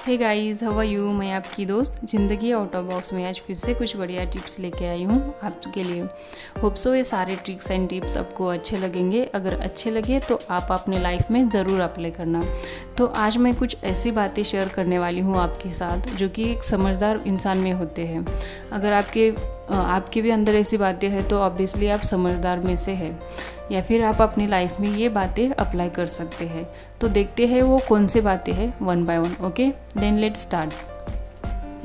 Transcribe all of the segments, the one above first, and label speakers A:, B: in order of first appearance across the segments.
A: Hey guys, how are you. मैं आपकी दोस्त ज़िंदगी आउट ऑफ बॉक्स में आज फिर से कुछ बढ़िया टिप्स लेके आई हूँ आपके लिए। होप सो ये सारे ट्रिक्स एंड टिप्स आपको अच्छे लगेंगे। अगर अच्छे लगे तो आप अपने लाइफ में ज़रूर अप्लाई करना। तो आज मैं कुछ ऐसी बातें शेयर करने वाली हूँ आपके साथ जो कि एक समझदार इंसान में होते हैं। अगर आपके भी अंदर ऐसी बातें हैं तो ऑब्वियसली आप समझदार में से है, या फिर आप अपनी लाइफ में ये बातें अप्लाई कर सकते हैं। तो देखते हैं वो कौन सी बातें हैं one by one. Okay, then let's start.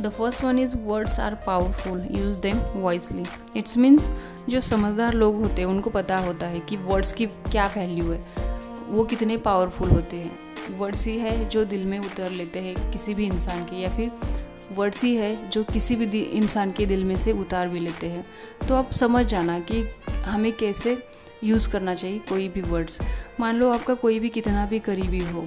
A: The first one is words are powerful, use them wisely. It's means जो समझदार लोग होते हैं उनको पता होता है कि वर्ड्स की क्या वैल्यू है, वो कितने पावरफुल होते हैं। वर्ड्स ही है जो दिल में उतर लेते हैं किसी भी इंसान के, या फिर वर्ड्स ही है जो किसी भी इंसान के दिल में से उतार भी लेते हैं। तो आप समझ जाना कि हमें कैसे यूज़ करना चाहिए कोई भी वर्ड्स। मान लो आपका कोई भी कितना भी करीबी हो,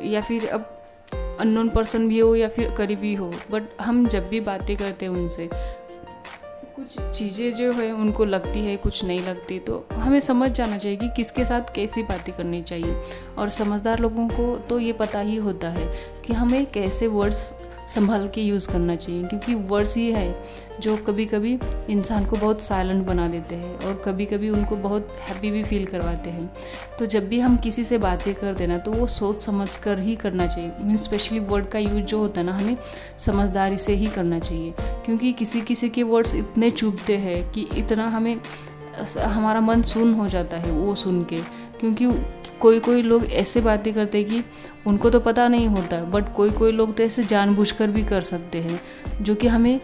A: या फिर अब अननोन पर्सन भी हो या फिर करीबी हो, बट हम जब भी बातें करते हैं उनसे कुछ चीज़ें जो है उनको लगती है, कुछ नहीं लगती। तो हमें समझ जाना चाहिए कि किसके साथ कैसी बातें करनी चाहिए। और समझदार लोगों को तो ये पता ही होता है कि हमें कैसे वर्ड्स संभल के यूज़ करना चाहिए, क्योंकि वर्ड्स ही है जो कभी कभी इंसान को बहुत साइलेंट बना देते हैं और कभी कभी उनको बहुत हैप्पी भी फील करवाते हैं। तो जब भी हम किसी से बातें करते ना तो वो सोच समझ कर ही करना चाहिए। मीन स्पेशली वर्ड का यूज जो होता है ना, हमें समझदारी से ही करना चाहिए, क्योंकि किसी किसी के वर्ड्स इतने चुभते हैं कि इतना हमारा मन सुन्न हो जाता है वो सुन के। क्योंकि कोई लोग ऐसे बातें करते हैं कि उनको तो पता नहीं होता, बट कोई लोग तो ऐसे जानबूझकर भी कर सकते हैं, जो कि हमें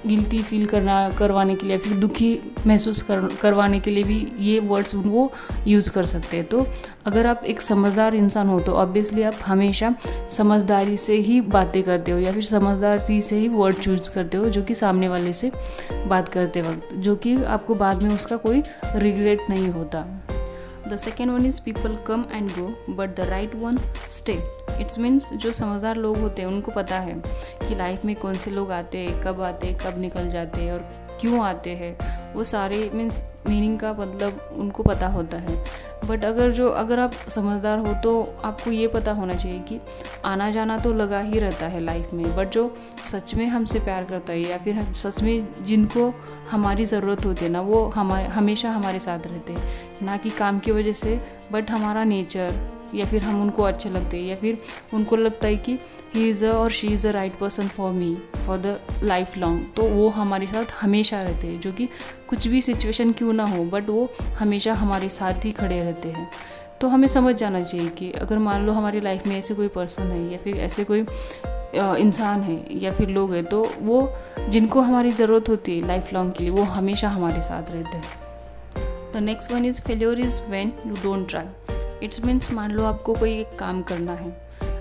A: गिल्टी फील करवाने के लिए, फिर दुखी महसूस करवाने के लिए भी ये वर्ड्स वो यूज़ कर सकते हैं। तो अगर आप एक समझदार इंसान हो तो ऑब्वियसली आप हमेशा समझदारी से ही बातें करते हो, या फिर समझदारी से ही वर्ड चूज करते हो, जो कि सामने वाले से बात करते वक्त, जो कि आपको बाद में उसका कोई रिग्रेट नहीं होता। The second one is people come and go but the right one stay. It's means जो समझदार लोग होते हैं उनको पता है कि लाइफ में कौन से लोग आते हैं, कब निकल जाते हैं और क्यों आते हैं। वो सारे मीनिंग का मतलब उनको पता होता है। बट अगर आप समझदार हो तो आपको ये पता होना चाहिए कि आना जाना तो लगा ही रहता है लाइफ में, बट जो सच में हमसे प्यार करता है या फिर सच में जिनको हमारी ज़रूरत होती है ना, वो हमेशा हमारे साथ रहते हैं। ना कि काम की वजह से, बट हमारा नेचर, या फिर हम उनको अच्छे लगते हैं, या फिर उनको लगता है कि ही इज़ और she is a right person for me for the life long. तो वो हमारे साथ हमेशा रहते हैं, जो कि कुछ भी सिचुएशन क्यों ना हो, बट वो हमेशा हमारे साथ ही खड़े रहते हैं। तो हमें समझ जाना चाहिए कि अगर मान लो हमारी लाइफ में ऐसे कोई पर्सन है, या फिर ऐसे कोई इंसान है, या फिर लोग हैं, तो वो जिनको हमारी ज़रूरत होती है लाइफ लॉन्ग के लिए, वो हमेशा हमारे साथ रहते हैं। The next one is failure is when you don't try. It's means मान लो आपको कोई एक काम करना है,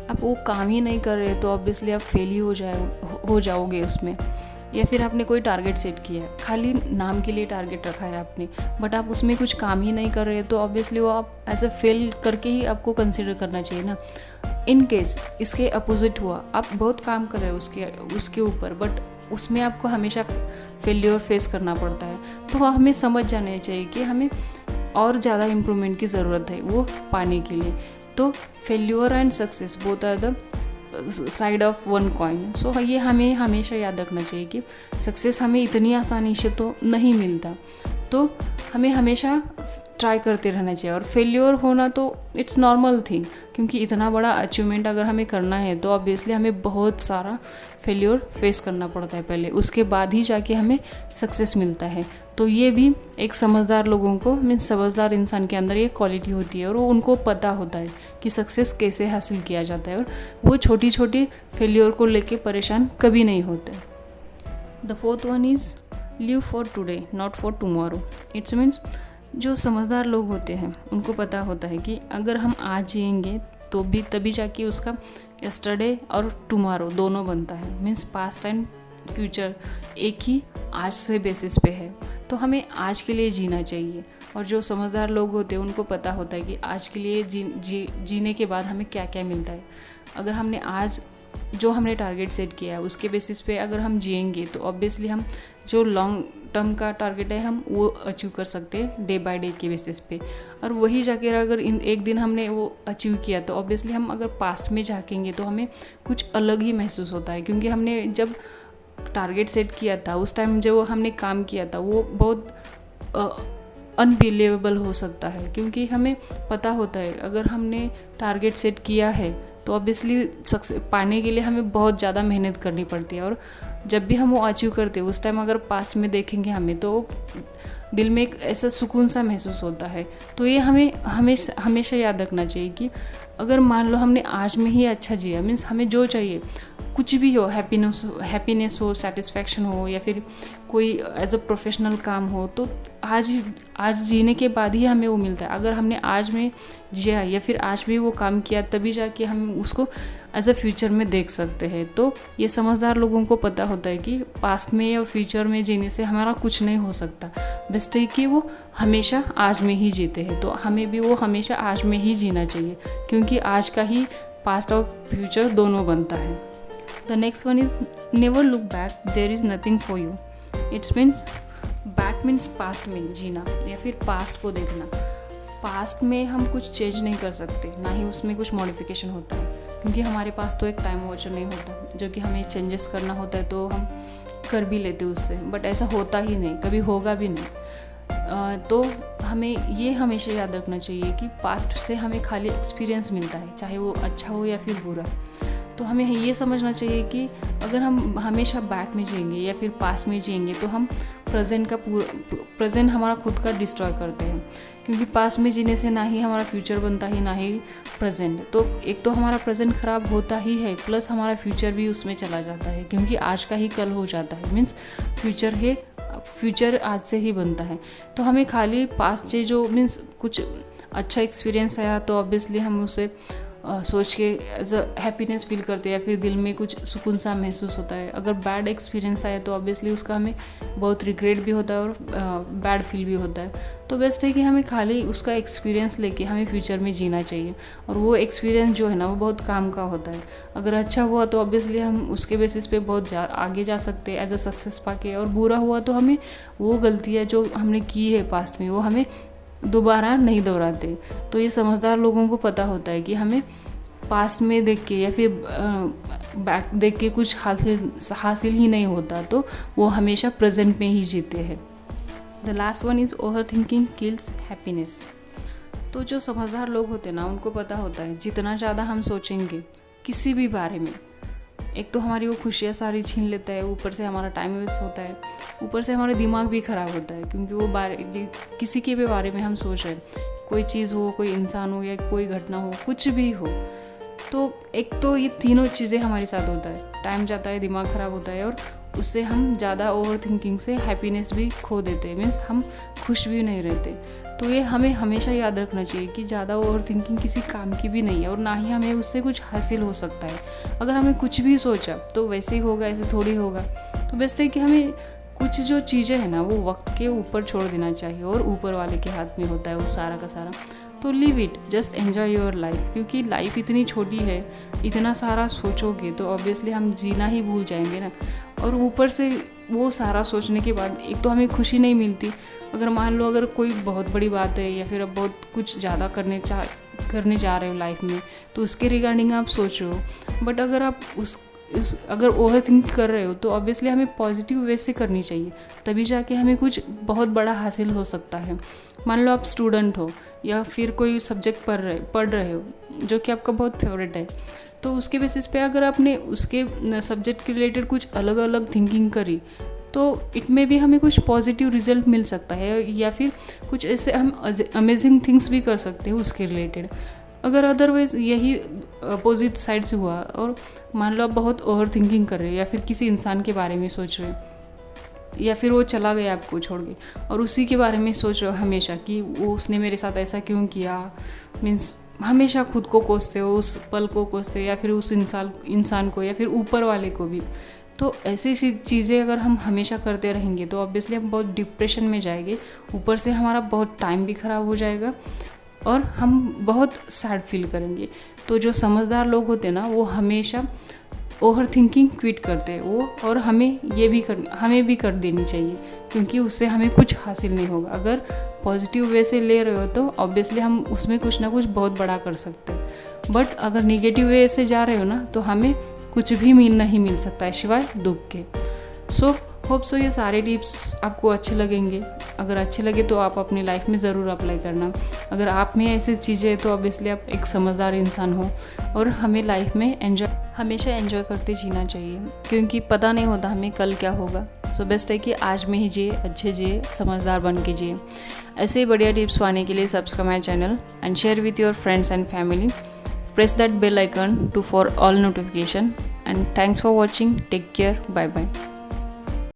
A: आप वो काम ही नहीं कर रहे तो ऑब्वियसली आप फेल ही हो जाओगे उसमें। या फिर आपने कोई टारगेट सेट किया है, खाली नाम के लिए टारगेट रखा है आपने, बट आप उसमें कुछ काम ही नहीं कर रहे तो ऑब्वियसली वो आप एज अ फेल करके ही आपको कंसिडर करना चाहिए ना। इन केस इसके अपोजिट हुआ, आप बहुत काम कर रहे हो उसके ऊपर, बट उसमें आपको हमेशा फेल्योर फेस करना पड़ता है। तो हमें समझ जाना चाहिए कि हमें और ज़्यादा इम्प्रूवमेंट की ज़रूरत है वो पाने के लिए। तो failure and success both are the side of one coin. So ये हमें हमेशा याद रखना चाहिए कि सक्सेस हमें इतनी आसानी से तो नहीं मिलता, तो हमें हमेशा ट्राई करते रहना चाहिए। और फेल्योर होना तो इट्स नॉर्मल थिंग, क्योंकि इतना बड़ा अचीवमेंट अगर हमें करना है तो ऑब्वियसली हमें बहुत सारा फेल्योर फेस करना पड़ता है पहले, उसके बाद ही जाके हमें सक्सेस मिलता है। तो ये भी एक समझदार लोगों को, समझदार इंसान के अंदर ये क्वालिटी होती है, और वो उनको पता होता है कि सक्सेस कैसे हासिल किया जाता है, और वो छोटी छोटी फेल्योर को लेके परेशान कभी नहीं होते। The fourth one is live for today not for tomorrow. It's means जो समझदार लोग होते हैं उनको पता होता है कि अगर हम आज जिएंगे तो भी तभी जाके उसका यस्टरडे और टुमारो दोनों बनता है। मीन्स पास्ट एंड फ्यूचर एक ही आज से बेसिस पे है। तो हमें आज के लिए जीना चाहिए। और जो समझदार लोग होते हैं उनको पता होता है कि आज के लिए जीने के बाद हमें क्या क्या मिलता है। अगर हमने आज जो हमने टारगेट सेट किया है उसके बेसिस पे अगर हम जिएंगे तो ऑब्वियसली हम जो लॉन्ग टर्म का टारगेट है हम वो अचीव कर सकते हैं डे बाय डे के बेसिस पे। और वही जाकर अगर इन एक दिन हमने वो अचीव किया तो ऑब्वियसली हम अगर पास्ट में झाँकेंगे तो हमें कुछ अलग ही महसूस होता है, क्योंकि हमने जब टारगेट सेट किया था उस टाइम जो हमने काम किया था वो बहुत अनबिलीवेबल हो सकता है, क्योंकि हमें पता होता है अगर हमने टारगेट सेट किया है तो ऑब्वियसली सक्सेस पाने के लिए हमें बहुत ज़्यादा मेहनत करनी पड़ती है। और जब भी हम वो अचीव करते हैं उस टाइम अगर पास्ट में देखेंगे हमें तो दिल में एक ऐसा सुकून सा महसूस होता है। तो ये हमें हमेशा याद रखना चाहिए कि अगर मान लो हमने आज में ही अच्छा जिया, मीन्स हमें जो चाहिए कुछ भी हो, हैप्पीनेस हो, सेटिस्फैक्शन हो, या फिर कोई एज अ प्रोफेशनल काम हो, तो आज जीने के बाद ही हमें वो मिलता है। अगर हमने आज में जिया या फिर आज भी वो काम किया तभी जाके हम उसको एज अ फ्यूचर में देख सकते हैं। तो ये समझदार लोगों को पता होता है कि पास्ट में और फ्यूचर में जीने से हमारा कुछ नहीं हो सकता, बेस्ट है कि वो हमेशा आज में ही जीते हैं। तो हमें भी वो हमेशा आज में ही जीना चाहिए, क्योंकि आज का ही पास्ट और फ्यूचर दोनों बनता है। The next one is never look back, there is nothing for you. It's means back means past में जीना या फिर पास्ट को देखना। पास्ट में हम कुछ चेंज नहीं कर सकते, ना ही उसमें कुछ मॉडिफिकेशन होता है, क्योंकि हमारे पास तो एक टाइम वॉचर नहीं होता जो कि हमें चेंजेस करना होता है तो हम कर भी लेते उससे, बट ऐसा होता ही नहीं, कभी होगा भी नहीं। तो हमें ये हमेशा याद रखना चाहिए कि पास्ट से हमें खाली एक्सपीरियंस मिलता है, चाहे वो अच्छा हो या फिर बुरा। तो हमें ये समझना चाहिए कि अगर हम हमेशा बैक में जिएंगे या फिर पास्ट में जिएंगे तो हम प्रेजेंट हमारा खुद का डिस्ट्रॉय करते हैं, क्योंकि पास्ट में जीने से ना ही हमारा फ्यूचर बनता है ना ही प्रेजेंट। तो एक तो हमारा प्रेजेंट ख़राब होता ही है, प्लस हमारा फ्यूचर भी उसमें चला जाता है, क्योंकि आज का ही कल हो जाता है। मीन्स फ्यूचर आज से ही बनता है। तो हमें खाली पास्ट से जो मीन्स कुछ अच्छा एक्सपीरियंस आया तो ऑब्वियसली हम उसे सोच के एज अ हैप्पीनेस फील करते हैं या फिर दिल में कुछ सुकून सा महसूस होता है। अगर बैड एक्सपीरियंस आया तो ऑब्वियसली उसका हमें बहुत रिग्रेट भी होता है और बैड फील भी होता है। तो बेस्ट है कि हमें खाली उसका एक्सपीरियंस लेके हमें फ्यूचर में जीना चाहिए, और वो एक्सपीरियंस जो है ना वो बहुत काम का होता है। अगर अच्छा हुआ तो ऑब्वियसली हम उसके बेसिस पे बहुत आगे जा सकते हैं एज अ सक्सेस पाके, और बुरा हुआ तो हमें वो गलतियाँ जो हमने की है पास्ट में वो हमें दोबारा नहीं दोहराते। तो ये समझदार लोगों को पता होता है कि हमें पास्ट में देख के या फिर बैक देख के कुछ हासिल ही नहीं होता, तो वो हमेशा प्रेजेंट में ही जीते हैं। The last one is over thinking kills happiness. तो जो समझदार लोग होते हैं ना उनको पता होता है जितना ज़्यादा हम सोचेंगे किसी भी बारे में, एक तो हमारी वो खुशियाँ सारी छीन लेता है, ऊपर से हमारा टाइम वेस्ट होता है, ऊपर से हमारा दिमाग भी ख़राब होता है, क्योंकि वो किसी के भी बारे में हम सोच रहे हैं, कोई चीज़ हो, कोई इंसान हो या कोई घटना हो, कुछ भी हो। तो एक तो ये तीनों चीज़ें हमारे साथ होता है, टाइम जाता है, दिमाग ख़राब होता है, और उससे हम ज़्यादा ओवर थिंकिंग से हैप्पीनेस भी खो देते हैं, मीन्स हम खुश भी नहीं रहते। तो ये हमें हमेशा याद रखना चाहिए कि ज़्यादा ओवर थिंकिंग किसी काम की भी नहीं है, और ना ही हमें उससे कुछ हासिल हो सकता है। अगर हमें कुछ भी सोचा तो वैसे ही होगा, ऐसे थोड़ी होगा। तो बेस्ट है कि हमें कुछ जो चीज़ें हैं ना वो वक्त के ऊपर छोड़ देना चाहिए, और ऊपर वाले के हाथ में होता है वो सारा का सारा। तो live it, just enjoy your life, क्योंकि लाइफ इतनी छोटी है, इतना सारा सोचोगे तो ऑब्वियसली हम जीना ही भूल जाएंगे ना। और ऊपर से वो सारा सोचने के बाद एक तो हमें खुशी नहीं मिलती। अगर मान लो अगर कोई बहुत बड़ी बात है या फिर अब बहुत कुछ ज़्यादा करने जा रहे हो लाइफ में, तो उसके रिगार्डिंग आप सोच रहे हो, बट अगर आप अगर ओवर थिंक कर रहे हो तो ऑब्वियसली हमें पॉजिटिव वे से करनी चाहिए, तभी जाके हमें कुछ बहुत बड़ा हासिल हो सकता है। मान लो आप स्टूडेंट हो या फिर कोई सब्जेक्ट पढ़ रहे हो जो कि आपका बहुत फेवरेट है, तो उसके बेसिस पे अगर आपने उसके सब्जेक्ट के रिलेटेड कुछ अलग अलग थिंकिंग करी तो इनमें भी हमें कुछ पॉजिटिव रिजल्ट मिल सकता है, या फिर कुछ ऐसे हम अमेजिंग थिंग्स भी कर सकते हैं उसके रिलेटेड। अगर अदरवाइज़ यही अपोजिट साइड से हुआ और मान लो आप बहुत ओवर थिंकिंग कर रहे हो या फिर किसी इंसान के बारे में सोच रहे हो या फिर वो चला गया आपको छोड़ के और उसी के बारे में सोच रहे हो हमेशा कि वो उसने मेरे साथ ऐसा क्यों किया, मीन्स हमेशा खुद को कोसते हो, उस पल को कोसते हो या फिर उस इंसान को या फिर ऊपर वाले को भी। तो ऐसी चीज़ें अगर हम हमेशा करते रहेंगे तो ऑब्वियसली हम बहुत डिप्रेशन में जाएंगे, ऊपर से हमारा बहुत टाइम भी ख़राब हो जाएगा और हम बहुत सैड फील करेंगे। तो जो समझदार लोग होते हैं ना वो हमेशा ओवर थिंकिंग क्विट करते हैं वो, और हमें भी कर देनी चाहिए, क्योंकि उससे हमें कुछ हासिल नहीं होगा। अगर पॉजिटिव वे से ले रहे हो तो ऑब्वियसली हम उसमें कुछ ना कुछ बहुत बड़ा कर सकते हैं, बट अगर निगेटिव वे से जा रहे हो ना तो हमें कुछ भी नहीं मिल सकता है सिवाय दुख के। सो होप सो ये सारे टिप्स आपको अच्छे लगेंगे। अगर अच्छे लगे तो आप अपनी लाइफ में ज़रूर अप्लाई करना। अगर आप में ऐसी चीज़ें हैं तो ऑब्वियसली आप एक समझदार इंसान हो, और हमें लाइफ में हमेशा एंजॉय करते जीना चाहिए, क्योंकि पता नहीं होता हमें कल क्या होगा। सो बेस्ट है कि आज में ही जिए, अच्छे जिए, समझदार बन के जिए। ऐसे ही बढ़िया टिप्स पाने के लिए subscribe my channel and share with your friends and family. Press that bell icon for all notification, and thanks for watching. Take care. Bye bye.